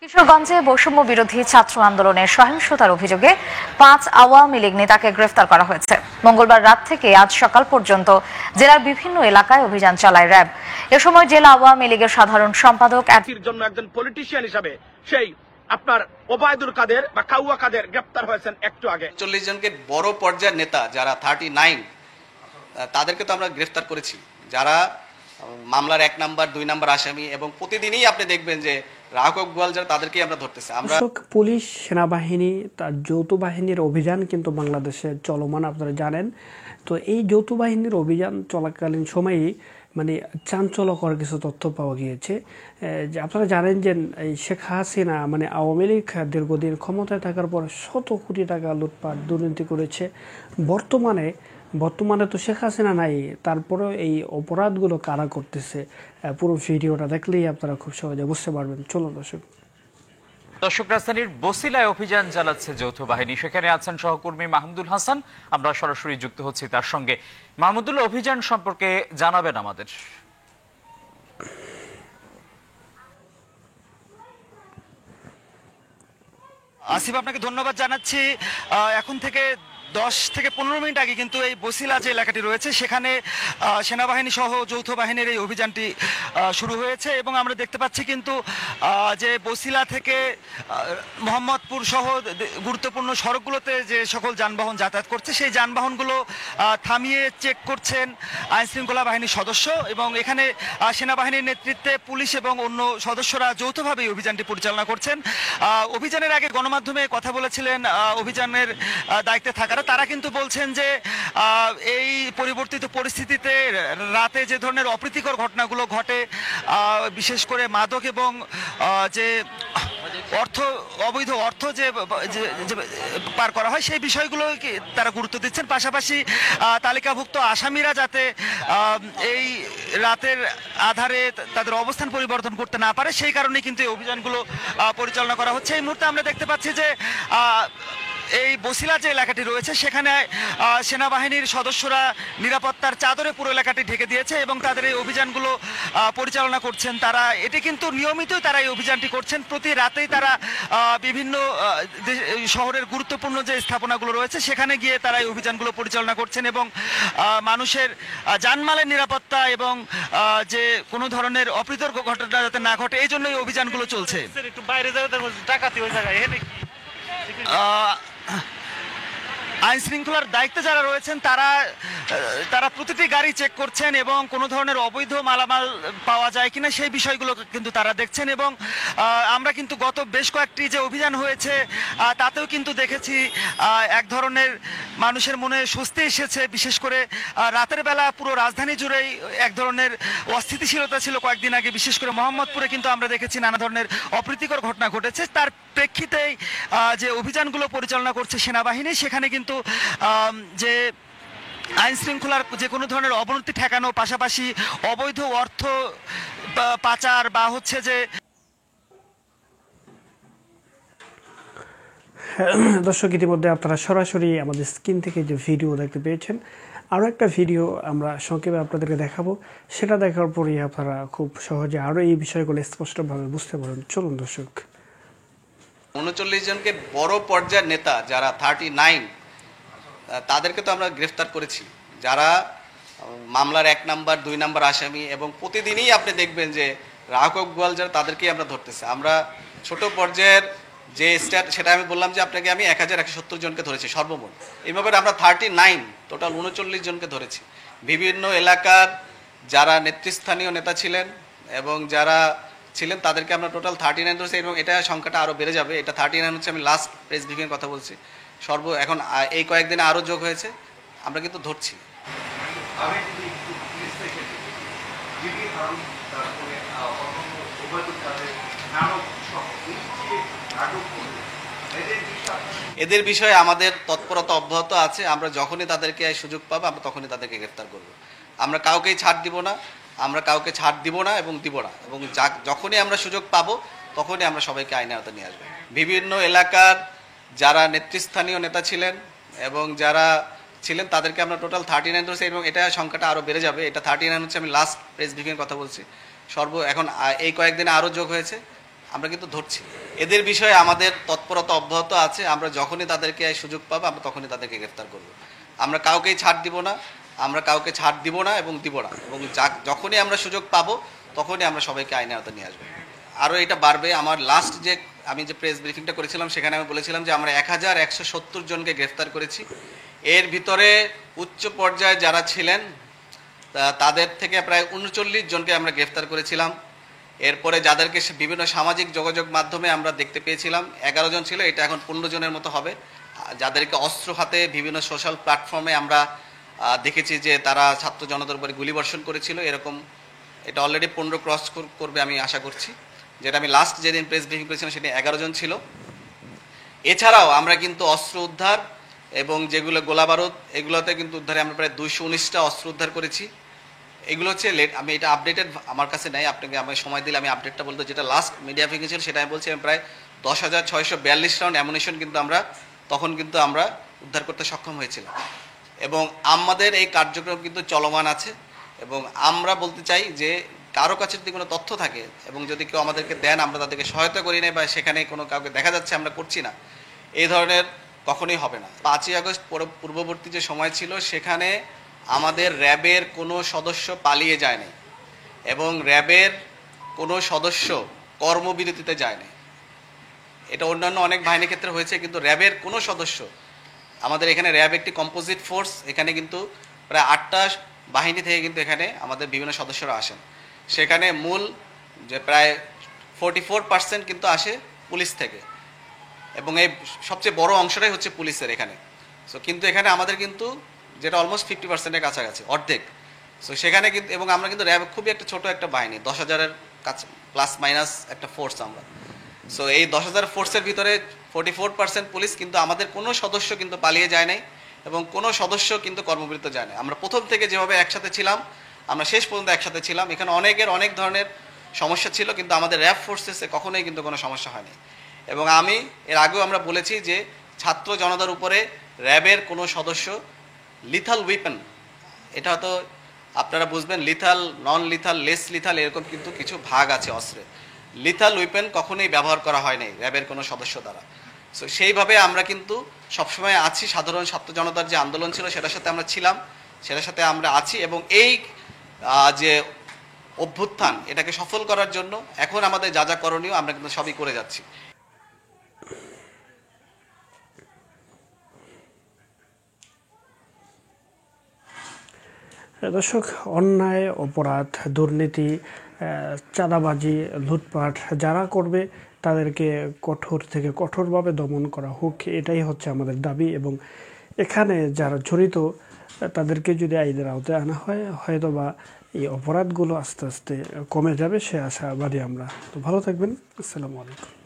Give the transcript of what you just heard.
কিশোরগঞ্জে বৈষম্য বিরোধী ছাত্র আন্দোলনের সহিংসতার অভিযোগে ৫ আওয়ামী লীগ নেতাকে গ্রেফতার করা হয়েছে। মঙ্গলবার রাত থেকে আজ সকাল পর্যন্ত জেলার বিভিন্ন এলাকায় অভিযান চালায় র্যাব। এ সময় জেলা আওয়ামী লীগের সাধারণ সম্পাদক জন্য একজন পলিটিশিয়ান হিসাবে সেই আপনার ওবায়দুল কাদের বা কাউয়া কাদের গ্রেফতার হয়েছেন একটু আগে। 40 জনকে বড় পর্যায়ের নেতা যারা 39 তাদেরকে তো আমরা গ্রেফতার করেছি, যারা মামলার 1 নাম্বার 2 নাম্বার আসামি, এবং প্রতিদিনই আপনি দেখবেন যে রাঘব গোয়াল যারা তাদেরকেই আমরা ধরতেছি। আমরা পুলিশ, সেনাবাহিনী, তার যৌথ বাহিনীর অভিযান কিন্তু বাংলাদেশে চলমান, আপনারা জানেন। তো এই যৌথ বাহিনীর অভিযান চলাকালীন সময়েই চাঞ্চল্যকর কিছু তথ্য পাওয়া গিয়েছে। যে আপনারা জানেন যে এই শেখ হাসিনা আওয়ামী লীগ দীর্ঘদিন ক্ষমতায় থাকার পর শত কোটি টাকা লুটপাট দুর্নীতি করেছে। বর্তমানে তো শেখ হাসিনা নাই, তারপরেও এই অপরাধগুলো কারা করতেছে, পুরো ভিডিওটা দেখলেই আপনারা খুব সহজে বুঝতে পারবেন। চলুন দর্শক। রাজধানীর বছিলায় অভিযান চালাচ্ছে যৌথ বাহিনী। সেখানে আছেন সহকর্মী মাহমুদুল হাসান, আমরা সরাসরি যুক্ত হচ্ছি তার সঙ্গে। মাহমুদুল, অভিযান সম্পর্কে জানাবেন আমাদের। আসিফ, আপনাকে ধন্যবাদ জানাচ্ছি। এখন থেকে 10 থেকে 15 মিনিট আগে কিন্তু এই বছিলা যে এলাকাটি রয়েছে সেখানে সেনাবাহিনী সহ যৌথ বাহিনীর এই অভিযানটি শুরু হয়েছে, এবং আমরা দেখতে পাচ্ছি কিন্তু যে বছিলা থেকে মোহাম্মদপুর সহ গুরুত্বপূর্ণ সড়কগুলোতে যে সকল যানবাহন যাতায়াত করছে সেই যানবাহনগুলো থামিয়ে চেক করছেন আইনশৃঙ্খলা বাহিনীর সদস্য, এবং এখানে সেনাবাহিনীর নেতৃত্বে পুলিশ এবং অন্য সদস্যরা যৌথভাবে এই অভিযানটি পরিচালনা করছেন। অভিযানের আগে গণমাধ্যমে কথা বলেছিলেন অভিযানের দায়িত্বে থাকারা। তারা কিন্তু বলছেন যে এই পরিবর্তিত পরিস্থিতিতে রাতে যে ধরনের অপ্রীতিকর ঘটনাগুলো ঘটে, বিশেষ করে মাদক এবং যে অবৈধ অর্থ যে পার করা হয় সেই বিষয়গুলো তারা গুরুত্ব দিচ্ছেন। পাশাপাশি তালিকাভুক্ত আসামিরা যাতে এই রাতের আধারে তাদের অবস্থান পরিবর্তন করতে না পারে সেই কারণে কিন্তু এই অভিযানগুলো পরিচালনা করা হচ্ছে। এই মুহূর্তে আমরা দেখতে পাচ্ছি যে এই বছিলা যে এলাকাটি রয়েছে সেখানে সেনাবাহিনীর সদস্যরা নিরাপত্তার চাদরে পুরো এলাকাটি ঢেকে দিয়েছে এবং তাদের এই অভিযানগুলো পরিচালনা করছেন। তারা এটি কিন্তু নিয়মিতই তারা এই অভিযানটি করছেন। প্রতি রাতেই তারা বিভিন্ন শহরের গুরুত্বপূর্ণ যে স্থাপনাগুলো রয়েছে সেখানে গিয়ে তারা এই অভিযানগুলো পরিচালনা করছেন, এবং মানুষের জানমালের নিরাপত্তা এবং যে কোনো ধরনের অপ্রীতিকর ঘটনা যাতে না ঘটে এই জন্য এই অভিযানগুলো চলছে। আইন শৃঙ্খলার দায়িত্বে যারা রয়েছেন তারা প্রতিটি গাড়ি চেক করছেন এবং কোনো ধরনের অবৈধ মালামাল পাওয়া যায় কিনা সেই বিষয়গুলো কিন্তু তারা দেখছেন। এবং আমরা কিন্তু গত বেশ কয়েকটি যে অভিযান হয়েছে তাতেও কিন্তু দেখেছি এক ধরনের মানুষের মনে স্বস্তি এসেছে। বিশেষ করে রাতের বেলা পুরো রাজধানী জুড়েই এক ধরনের অস্থিতিশীলতা ছিল কয়েকদিন আগে, বিশেষ করে মোহাম্মদপুরে কিন্তু আমরা দেখেছি নানা ধরনের অপ্রীতিকর ঘটনা ঘটেছে। তার প্রেক্ষিতেই যে অভিযানগুলো পরিচালনা করছে সেনাবাহিনী, সেখানে কিন্তু যে আইন শৃঙ্খলার যে কোনো ধরনের অবনতি ঠেকানো, পাশাপাশি অবৈধ অর্থ পাচার বা হচ্ছে যে দর্শক, ইতিমধ্যে আপনারা সরাসরি আমাদের স্ক্রিন থেকে যে ভিডিও দেখতে পেয়েছেন, আরও একটা ভিডিও আমরা সংক্ষেপে আপনাদেরকে দেখাবো। সেটা দেখার পরেই আপনারা খুব সহজে আরও এই বিষয়গুলো স্পষ্টভাবে বুঝতে পারেন। চলুন দর্শক। 39 জনকে বড় পর্যায়ের নেতা যারা 39 তাদেরকে তো আমরা গ্রেফতার করেছি, যারা মামলার 1 নাম্বার 2 নাম্বার আসামি, এবং প্রতিদিনই আপনি দেখবেন যে রাঘব গোয়াল যারা তাদেরকেই আমরা ধরতেছি। আমরা ছোট পর্যায়ের যে স্ট্যাট সেটা আমি বললাম যে আপনাকে আমি 1170 জনকে ধরেছি সর্বমোট। এইভাবে আমরা 39 টোটাল 39 জনকে ধরেছি। বিভিন্ন এলাকার যারা নেতৃস্থানীয় নেতা ছিলেন এবং যারা ছিলেন তাদেরকে আমরা টোটাল 39 ধরেছি, এবং এটা সংখ্যাটা আরও বেড়ে যাবে। এটা 39 হচ্ছে, আমি লাস্ট প্রেস ব্রিফিংয়ের কথা বলছি। এখন এই কয়েকদিনে আরও যোগ হয়েছে, আমরা কিন্তু ধরছি। এদের বিষয়ে আমাদের তৎপরতা অব্যাহত আছে। আমরা যখনই তাদেরকে সুযোগ পাবো আমরা তখনই তাদেরকে গ্রেফতার করব। আমরা কাউকেই ছাড় দিব না, এবং দিব না, এবং যখনই আমরা সুযোগ পাবো তখনই আমরা সবাইকে আইনের আওতায় নিয়ে আসবো। বিভিন্ন এলাকার যারা নেতৃস্থানীয় নেতা ছিলেন এবং যারা ছিলেন তাদেরকে আমরা টোটাল 39 ধরেছি, এবং এটা সংখ্যাটা আরও বেড়ে যাবে। এটা 39 হচ্ছে, আমি লাস্ট প্রেস ব্রিফিংয়ের কথা বলছি। এখন এই কয়েকদিনে আরও যোগ হয়েছে, আমরা কিন্তু ধরছি। এদের বিষয়ে আমাদের তৎপরতা অব্যাহত আছে। আমরা যখনই তাদেরকে সুযোগ পাবো আমরা তখনই তাদেরকে গ্রেফতার করব। আমরা কাউকেই ছাড় দিব না, এবং দিব না, এবং যখনই আমরা সুযোগ পাবো তখনই আমরা সবাইকে আইনের আওতায় নিয়ে আসবো। আরও এটা বাড়বে। আমার লাস্ট আমি যে প্রেস ব্রিফিংটা করেছিলাম সেখানে আমি বলেছিলাম যে আমরা 1170 জনকে গ্রেফতার করেছি। এর ভিতরে উচ্চ পর্যায়ে যারা ছিলেন তাদের থেকে প্রায় 39 জনকে আমরা গ্রেফতার করেছিলাম। এরপরে যাদেরকে বিভিন্ন সামাজিক যোগাযোগ মাধ্যমে আমরা দেখতে পেয়েছিলাম 11 জন ছিল, এটা এখন 15 জনের মতো হবে। যাদেরকে অস্ত্র হাতে বিভিন্ন সোশ্যাল প্ল্যাটফর্মে আমরা দেখেছি যে তারা ছাত্র জনতার উপরে গুলিবর্ষণ করেছিল, এরকম এটা অলরেডি 15 ক্রস করবে আমি আশা করছি। যেটা আমি লাস্ট যেদিন প্রেস ব্রিফিং করেছিলাম সেটা 11 জন ছিল। এছাড়াও আমরা কিন্তু অস্ত্র উদ্ধার এবং যেগুলো গোলাবারুদ এগুলোতে কিন্তু উদ্ধারে আমরা প্রায় 219টা অস্ত্র উদ্ধার করেছি। এগুলো হচ্ছে আমি এটা আপডেটেড আমার কাছে নাই, আপনাকে আমি সময় দিলে আমি আপডেটটা বলতে, যেটা লাস্ট মিডিয়া ব্রিফিং ছিল সেটা আমি বলছি প্রায় 10,642 রাউন্ড অ্যামুনিশন কিন্তু আমরা তখন উদ্ধার করতে সক্ষম হয়েছিলাম। এবং আমাদের এই কার্যক্রম কিন্তু চলমান আছে। এবং আমরা বলতে চাই যে কারো কাছে যদি কোনো তথ্য থাকে এবং যদি কেউ আমাদেরকে দেন, আমরা তাদেরকে সহায়তা করি না বা সেখানে কোনো কাউকে দেখা যাচ্ছে আমরা করছি না, এই ধরনের কখনোই হবে না। 5ই আগস্ট পূর্ববর্তী যে সময় ছিল সেখানে আমাদের র্যাবের কোনো সদস্য পালিয়ে যায়নি এবং র্যাবের কোনো সদস্য কর্মবিরতিতে যায়নি। এটা অন্যান্য অনেক বাহিনীর ক্ষেত্রে হয়েছে, কিন্তু র্যাবের কোনো সদস্য, আমাদের এখানে র্যাব একটি কম্পোজিট ফোর্স, এখানে কিন্তু প্রায় 8টা বাহিনী থেকে কিন্তু এখানে আমাদের বিভিন্ন সদস্যরা আসেন। সেখানে মূল যে প্রায় 44% কিন্তু আসে পুলিশ থেকে, এবং এই সবচেয়ে বড় অংশটাই হচ্ছে পুলিশের এখানে। সো কিন্তু এখানে আমাদের কিন্তু যেটা অলমোস্ট 50%-এর কাছাকাছি, অর্ধেক। সো সেখানে কিন্তু, এবং আমরা কিন্তু র্যাব খুবই একটা ছোট একটা বাহিনী, 10,000-এর কাছে প্লাস মাইনাস একটা ফোর্স আমরা। সো এই 10,000 ফোর্সের ভিতরে 44% পুলিশ, কিন্তু আমাদের কোনো সদস্য কিন্তু পালিয়ে যায় নাই এবং কোনো সদস্য কিন্তু কর্মবিরত যায় না। আমরা প্রথম থেকে যেভাবে একসাথে ছিলাম আমরা শেষ পর্যন্ত একসাথে ছিলাম। এখানে অনেক ধরনের সমস্যা ছিল, কিন্তু আমাদের র্যাব ফোর্সেসে কখনোই কিন্তু কোনো সমস্যা হয়নি। এবং আমি এর আগেও আমরা বলেছি যে ছাত্র জনতার উপরে র্যাবের কোনো সদস্য লিথাল উইপেন, এটা হয়তো আপনারা বুঝবেন, লিথাল, নন লিথাল, লেস লিথাল, এরকম কিন্তু কিছু ভাগ আছে অস্ত্রে। লিথাল উইপেন কখনোই ব্যবহার করা হয় নাই র্যাবের কোনো সদস্য দ্বারা। সো সেইভাবে আমরা কিন্তু সবসময় আছি। সাধারণ ছাত্র জনতার যে আন্দোলন ছিল সেটার সাথে আমরা ছিলাম, সেটার সাথে আমরা আছি, এবং এই যে অভ্যুত্থান এটাকে সফল করার জন্য এখন আমাদের যা যা করণীয় আমরা কিন্তু সবই করে যাচ্ছি। দর্শক, অন্যায়, অপরাধ, দুর্নীতি, চাঁদাবাজি, লুটপাট যারা করবে তাদেরকে কঠোর থেকে কঠোরভাবে দমন করা হোক, এটাই হচ্ছে আমাদের দাবি। এবং এখানে যারা জড়িত তাদেরকে যদি আইনের আওতায় আনা হয়, হয়তো বা এই অপরাধগুলো আস্তে আস্তে কমে যাবে, সে আশাবাদী আমরা। তো ভালো থাকবেন। আসসালামু আলাইকুম।